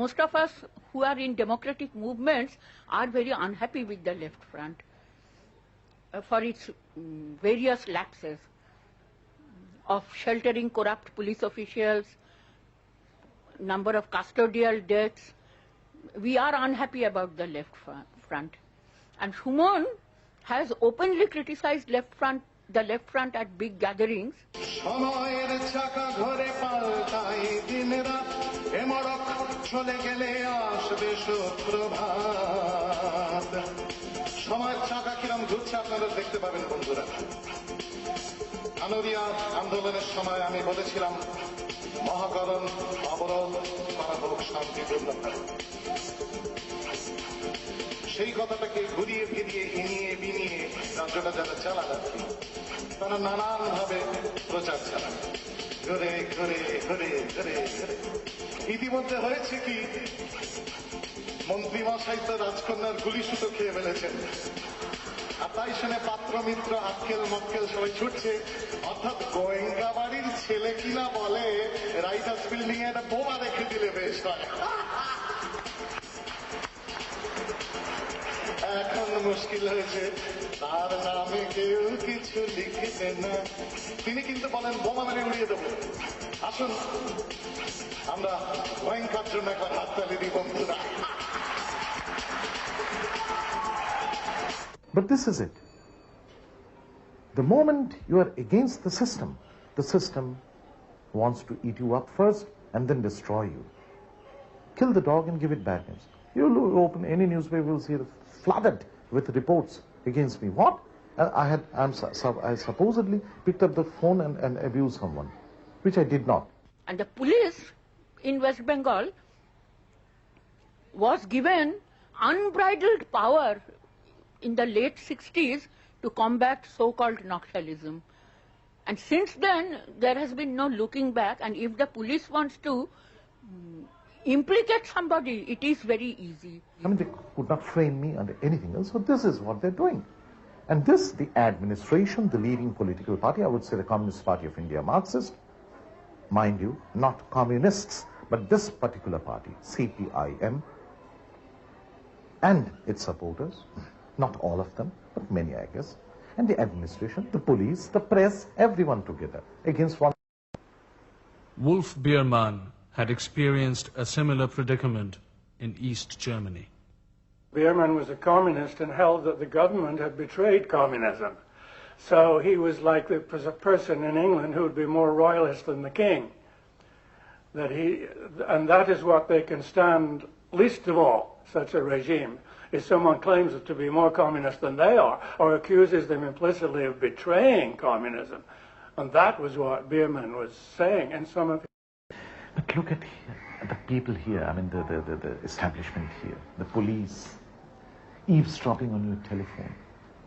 most of us who are in democratic movements are very unhappy with the left front for its various lapses of sheltering corrupt police officials, number of custodial deaths. We are unhappy about the left front. And Suman has openly criticized the left front at big gatherings. সময়ের চাকা ঘরে পাল্টায় দিনরাত, এমরক চলে গেলে আসবে সুপ্রভাত। সময়ের চাকা কিরম ঘুরছে আপনারা দেখতে পাবেন বন্ধুরা। আনোয়ারিয়া আন্দোলনের সময় আমি বলেছিলাম মহাকরণ অবরোধ করা হোক শান্তিপূর্ণভাবে। সেই কথাটাকে ঘুরিয়ে ফিরিয়ে হিনিয়ে বিনিয়ে রাজ্যটা যারা চালাচ্ছে তারা নানানভাবে প্রচার চালায়, ঘুরে ঘুরে ঘুরে ঘুরে ঘুরে। ইতিমধ্যে হয়েছে কি, মন্ত্রী মশাই তো রাজকন্যার গুলি সুতো খেয়ে ফেলেছেন, আর তাই শুনে পাত্র মিত্র আক্কেল মক্কেল সবাই ছুটছে, অর্থাৎ গোয়েঙ্গা বাড়ির ছেলে কিনা বলে রাইটার্স বিল্ডিং এ একটা বোমা রেখে দিলে বেশ হয়। এখন মুশকিল হয়েছে, তার নামে কেউ কিছু লিখবে না, তিনি কিন্তু বলেন বোমা মেরে উড়িয়ে দেবো। আসুন আমরা ভয়ঙ্কর জন্য একবার হাততালি দিই বন্ধুরা। But this is it. The moment you are against the system, The system wants to eat you up first and then destroy you. Kill the dog and give it bad news. You open any newspaper, you'll see it flooded with reports against me. What? I supposedly picked up the phone and abused someone, which I did not. And the police in West Bengal was given unbridled power in the late 60s to combat so-called Naxalism. And since then, there has been no looking back, and if the police wants to implicate somebody, it is very easy. I mean, they could not frame me under anything else, so this is what they're doing. And this, the administration, the leading political party, I would say the Communist Party of India, Marxist, mind you, not communists, but this particular party, CPIM, and its supporters, not all of them, but many, I guess, and the administration, the police, the press, everyone together against one. Wolf Biermann had experienced a similar predicament in East Germany. Biermann was a communist and held that the government had betrayed communism. So he was like the person in England who would be more royalist than the king. And that is what they can stand least of all, such a regime, if someone claims it to be more communist than they are, or accuses them implicitly of betraying communism. And that was what Biermann was saying, and some of. But look at here, the people here, I mean the establishment here, the police, eavesdropping on your telephone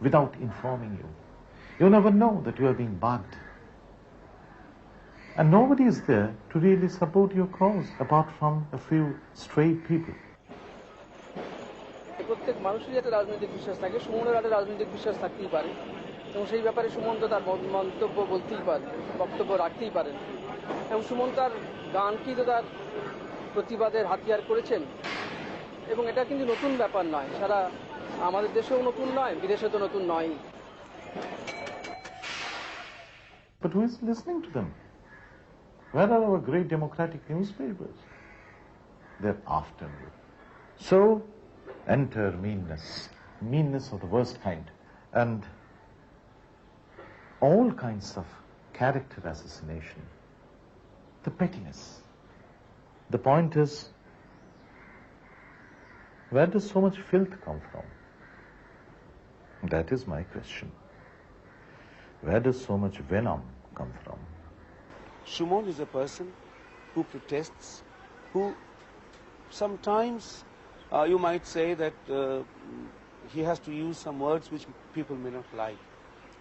without informing you. You never know that you are being bugged. And nobody is there to really support your cause, apart from a few stray people. প্রত্যেক মানুষেরই একটা রাজনৈতিক বিশ্বাস থাকে, সুমনের একটা রাজনৈতিক বিশ্বাস থাকতেই পারে এবং সেই ব্যাপারে সুমন তো তার মন্তব্য বলতেই পারে, বক্তব্য রাখতেই পারেন এবং সুমন তার গানকেই তো তার প্রতিবাদের হাতিয়ার করেছেন এবং এটা কিন্তু নতুন ব্যাপার নয়, সারা আমাদের দেশেও নতুন নয়, বিদেশে তো নতুন নয়। But who is listening to them? Where are our great democratic newspapers? They're after you. So enter meanness of the worst kind, and all kinds of character assassination, the pettiness. The point is, where does so much filth come from? That is my question. Where does so much venom come from? Shumon is a person who protests, who sometimes you might say that he has to use some words which people may not like,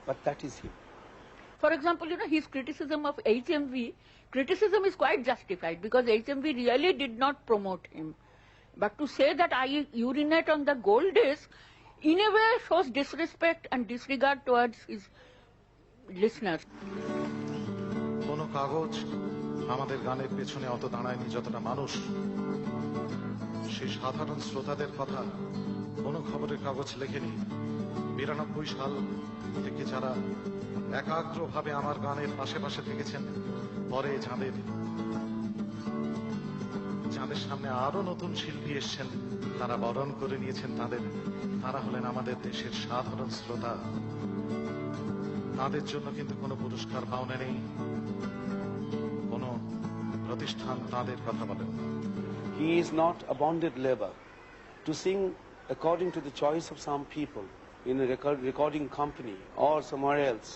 but that is him. For example, his criticism of HMV, criticism is quite justified because HMV really did not promote him. But to say that I urinate on the gold disc, in a way shows disrespect and disregard towards his listeners. কোন কাগজ আমাদের গানের পেছনে অত দাঁড়ায়নি যতটা মানুষ। সেই সাধারণ শ্রোতাদের কথা কোনো খবরের কাগজ লেখেনি। 92 সাল থেকে যারা একাগ্রভাবে আমার গানের পাশে পাশে থেকেছেন, পরে যাদের সামনে আরো নতুন শিল্পী এসছেন, তারা বরণ করে নিয়েছেন তারা হলেন আমাদের দেশের সাধারণ শ্রোতা। তাদের জন্য কিন্তু কোনো পুরস্কার পাওনা নেই, কোনো প্রতিষ্ঠান তাদের কথা বলেন। He is not a bonded labor to sing according to the choice of some people in a recording company or somewhere else.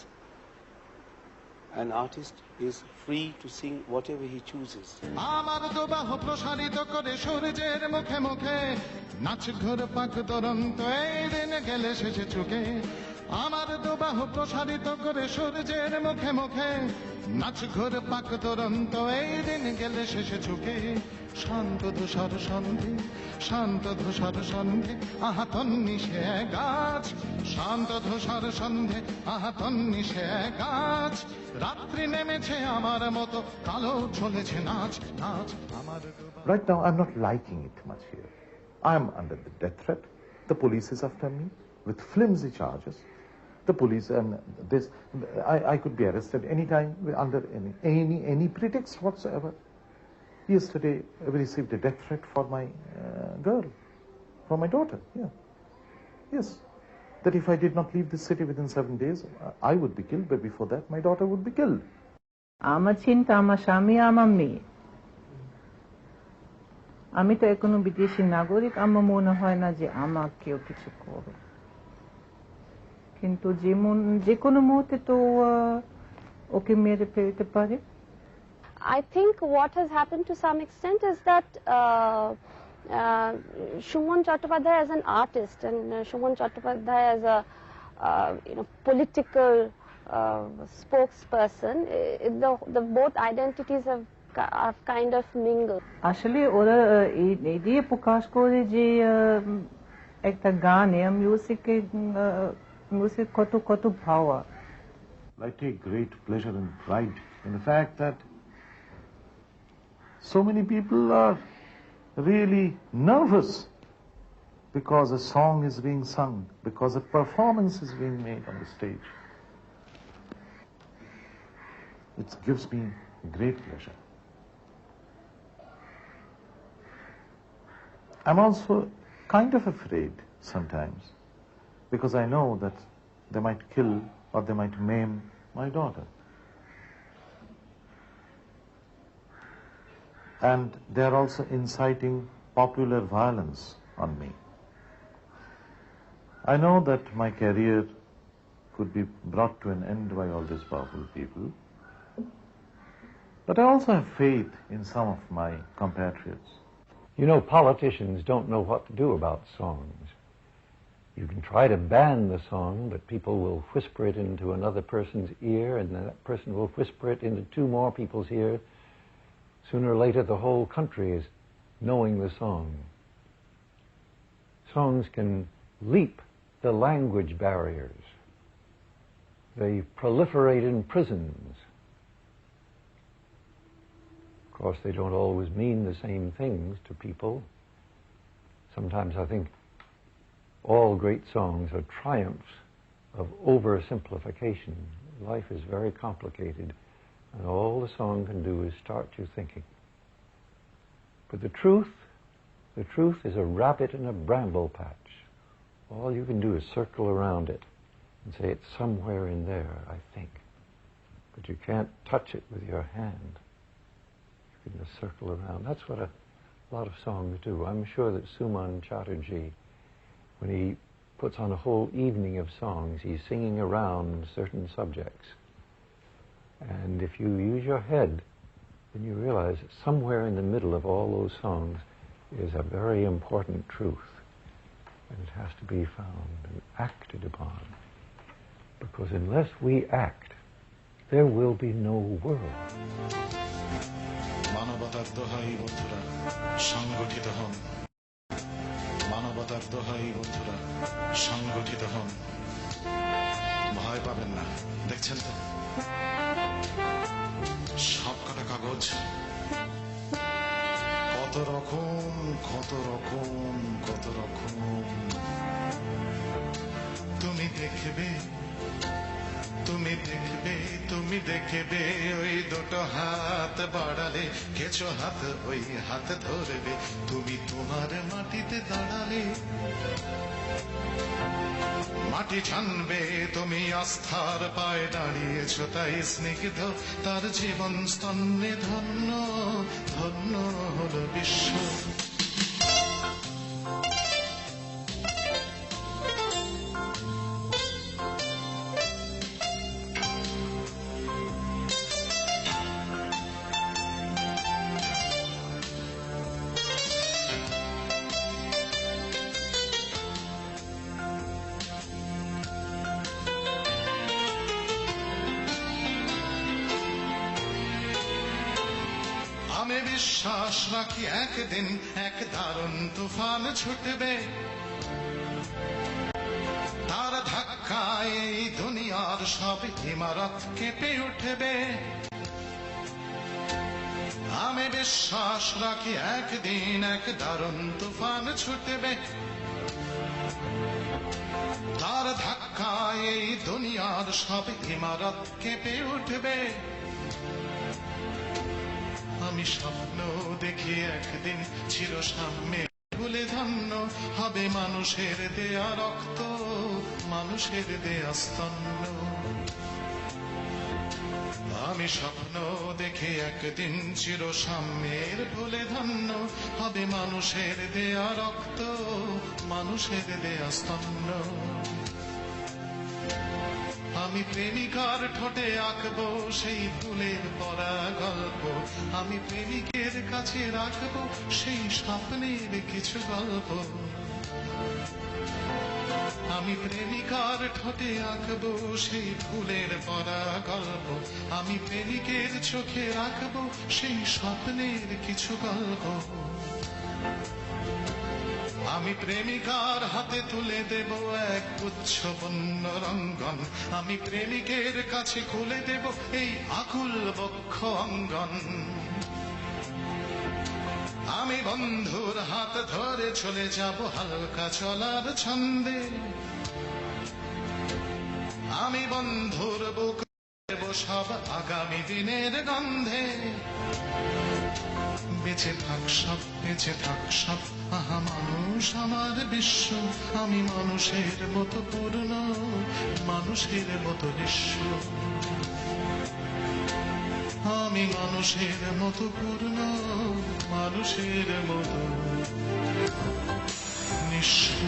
An artist is free to sing whatever he chooses. আমার তো বাহু প্রসারিত করে সূর্যের মুখে মুখে নাচ ঘুর পাক দুরন্ত এই দিন গেলে শেষে চুকে। আমার তো বাহু প্রসারিত করে সূর্যের মুখে মুখে নাচ ঘুর পাক দুরন্ত এই দিন গেলে শেষে চুকে। শান্ত ধূসর সন্ধে, শান্ত ধূসর সন্ধে, আহা তন্নি সে গাছ। শান্ত ধূসর সন্ধে, আহা তন্নি সে গাছ। রাত্রি নেমেছে আমার মতো, কালো চলেছে নাচ নাচ আমার। Right now, I'm not liking it much here. I'm under the death threat. The police is after me with flimsy charges. The police and this, I could be arrested anytime under any pretext whatsoever. Yesterday, I received a death threat for my girl, for my daughter. Yeah, yes, that if I did not leave the city within 7 days, I would be killed. But before that, my daughter would be killed. আমার চিন্তা আমার স্বামী আমার মেয়ে। আমি তো এখনো বিদেশি নাগরিক, আমার মনে হয় না যে আমার কেউ কিছু করবে, কিন্তু যে কোনো মুহূর্তে তো ওকে মেরে ফেলতে পারে। I think what has happened to some extent is that Suman Chattopadhyay as an artist and Suman Chattopadhyay as a political spokesperson, the both identities have kind of mingled. আসলে ওরা এই দিয়ে প্রকাশ করে যে একটা গানে মিউজিক কত ভাবা। I take great pleasure and pride in the fact that so many people are really nervous because a song is being sung, because a performance is being made on the stage. It gives me great pleasure. I'm also kind of afraid sometimes because I know that they might kill or they might maim my daughter. And they are also inciting popular violence on me. I know that my career could be brought to an end by all these powerful people, but I also have faith in some of my compatriots. You know, politicians don't know what to do about songs. You can try to ban the song, but people will whisper it into another person's ear, and then that person will whisper it into 2 more people's ear. Sooner or later, the whole country is knowing the song. Songs can leap the language barriers. They proliferate in prisons. Of course, they don't always mean the same things to people. Sometimes I think all great songs are triumphs of oversimplification. Life is very complicated, and all the song can do is start you thinking. But the truth is a rabbit in a bramble patch. All you can do is circle around it and say it's somewhere in there, I think. But you can't touch it with your hand. You can just circle around. That's what a lot of songs do. I'm sure that Suman Chattopadhyay, when he puts on a whole evening of songs, he's singing around certain subjects. And if you use your head, then you realize that somewhere in the middle of all those songs is a very important truth. And it has to be found and acted upon. Because unless we act, there will be no world. মানবতার দোহাই বন্ধুরা সংগঠিত হন, মানবতার দোহাই বন্ধুরা সংগঠিত হন। ভয় পাবেন না, দেখছেন তো সব কটা কাগজ কত রকম কত রকম কত রকম। তুমি দেখবে তুমি দেখবে তুমি দেখবে ওই দুটো হাত বাড়ালে কিছু হাত ওই হাত ধরবে। তুমি তোমার মাটিতে দাঁড়ালে মাটি জানবে তুমি আস্থার পায়ে দাঁড়িয়েছ, তাই স্নিগ্ধ তার জীবন স্তন্নে ধন্য ধন্য হলো বিশ্ব। আমি বিশ্বাস রাখি একদিন এক দারুণ তুফান ছুটবে, তার ধাক্কায় এই দুনিয়ার সব ইমারত কেঁপে উঠবে। আমি বিশ্বাস রাখি একদিন এক দারুণ তুফান ছুটবে, তার ধাক্কায় এই দুনিয়ার সব ইমারত কেঁপে উঠবে। আমি স্বপ্ন দেখি একদিন চিরসাম্যে ভুলে ধন্য হবে মানুষের দেয়া রক্ত, মানুষের দেয়া স্তন্য। আমি স্বপ্ন দেখে একদিন চির সাম্যের ভুলে ধন্য হবে মানুষের দেয়া রক্ত, মানুষের দেয়া স্তন্য। আমি প্রেমিকার ঠোঁটে আঁকবো সেই ফুলের পরা গল্প, আমি প্রেমিকের কাছে রাখবো সেই স্বপ্নের কিছু গল্প। আমি প্রেমিকার ঠোঁটে আঁকবো সেই ফুলের পরা গল্প, আমি প্রেমিকের চোখে রাখবো সেই স্বপ্নের কিছু গল্প। আমি প্রেমিকার হাতে তুলে দেব এক গুচ্ছ বন্য রঙ্গন, আমি প্রেমিকের কাছে খুলে দেব এই আকুল বক্ষ অঙ্গন। আমি বন্ধুর হাত ধরে চলে যাব হালকা চলার ছন্দে, আমি বন্ধুর বুক দেব সব আগামী দিনের গন্ধে। বেঁচে থাক সব, বেঁচে থাক সব, আহা মানুষ আমার বিশ্ব, আমি মানুষের মতো পূর্ণ, মানুষের মতো নিঃস্ব। আমি মানুষের মতো পূর্ণ, মানুষের মতো নিঃস্ব।